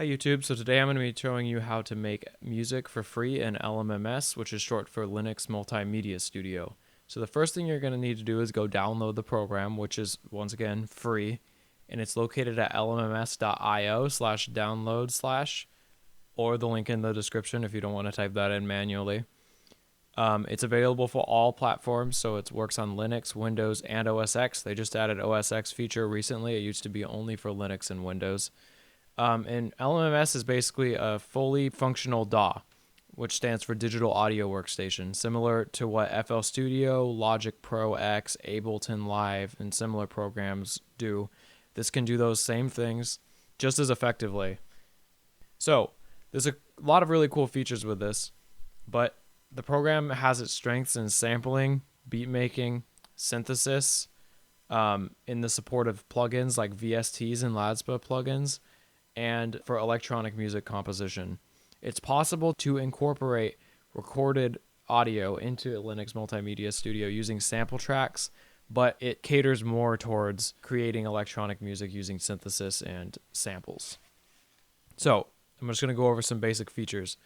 Hi YouTube, so today I'm going to be showing you how to make music for free in LMMS, which is short for Linux Multimedia Studio. So the first thing you're going to need to do is go download the program, which is once again free, and it's located at lmms.io/download/ or the link in the description if you don't want to type that in manually. It's available for all platforms, so it works on Linux, Windows, and OS X. They just added OS X feature recently. It used to be only for Linux and Windows. And LMMS is basically a fully functional DAW, which stands for Digital Audio Workstation, similar to what FL Studio, Logic Pro X, Ableton Live, and similar programs do. This can do those same things just as effectively. So, there's a lot of really cool features with this, but the program has its strengths in sampling, beat making, synthesis, in the support of plugins like VSTs and LADSPA plugins, and for electronic music composition. It's possible to incorporate recorded audio into Linux Multimedia Studio using sample tracks, but it caters more towards creating electronic music using synthesis and samples. So, I'm just going to go over some basic features.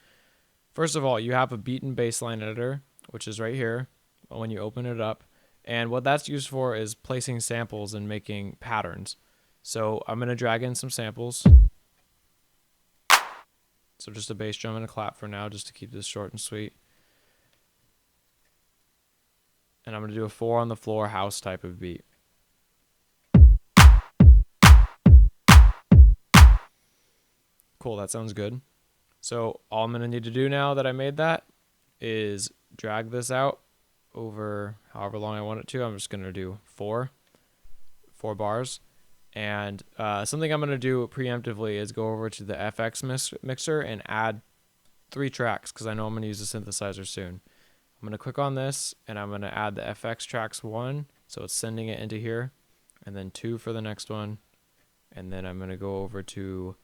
First of all, you have a beat and bassline editor, which is right here when you open it up. And what that's used for is placing samples and making patterns. So I'm going to drag in some samples. So just a bass drum and a clap for now, just to keep this short and sweet. And I'm going to do a 4 on the floor house type of beat. Cool, that sounds good. So all I'm going to need to do now that I made that is drag this out over however long I want it to. I'm just going to do 4 bars. And something I'm going to do preemptively is go over to the FX mixer and add 3 tracks because I know I'm going to use the synthesizer soon. I'm going to click on this and I'm going to add the FX tracks 1, so it's sending it into here, and then 2 for the next one. And then I'm going to go over to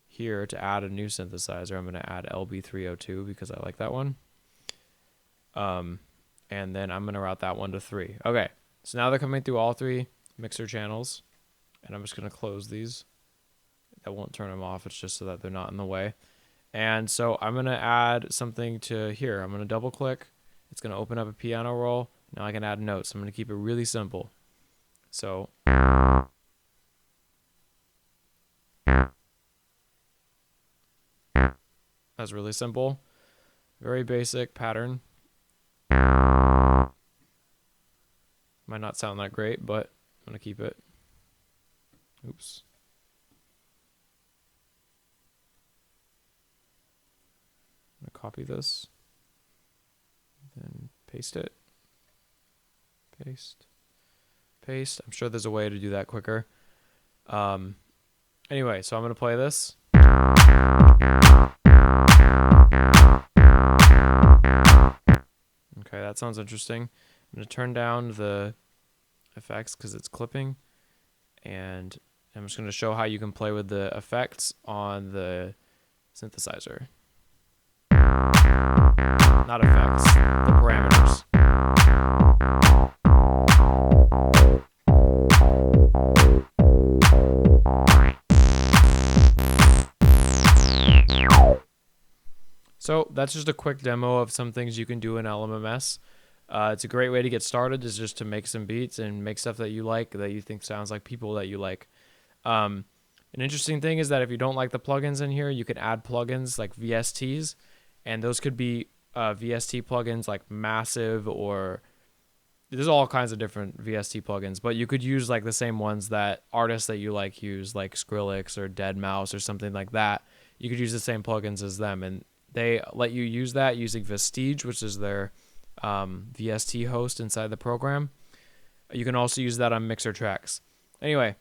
here to add a new synthesizer. I'm going to add LB302 because I like that one. And then I'm going to route that one to 3. Okay, so now they're coming through all 3 mixer channels. And I'm just going to close these. That won't turn them off. It's just so that they're not in the way. And so I'm going to add something to here. I'm going to double click. It's going to open up a piano roll. Now I can add notes. I'm going to keep it really simple. So that's really simple. Very basic pattern. Might not sound that great, but I'm going to keep it. Oops. I'm going to copy this. Then paste it. Paste. Paste. I'm sure there's a way to do that quicker. Anyway, so I'm going to play this. Okay, that sounds interesting. I'm going to turn down the effects because it's clipping. And I'm just going to show how you can play with the effects on the synthesizer. Not effects, the parameters. So that's just a quick demo of some things you can do in LMMS. It's a great way to get started, is just to make some beats and make stuff that you like, that you think sounds like people that you like. An interesting thing is that if you don't like the plugins in here, you can add plugins like VSTs, and those could be VST plugins like Massive, or there's all kinds of different VST plugins, but you could use like the same ones that artists that you like use, like Skrillex or Deadmau5 or something like that. You could use the same plugins as them, and they let you use that using Vestige, which is their VST host inside the program. You can also use that on mixer tracks. Anyway,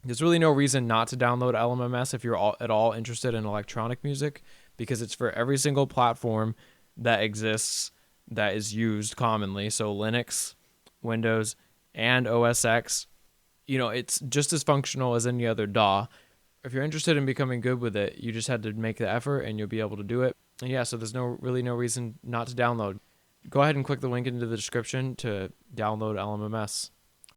there's really no reason not to download LMMS if you're at all interested in electronic music, because it's for every single platform that exists that is used commonly. So Linux, Windows, and OS X. You know, it's just as functional as any other DAW. If you're interested in becoming good with it, you just had to make the effort and you'll be able to do it. And yeah, so there's really no reason not to download. Go ahead and click the link into the description to download LMMS.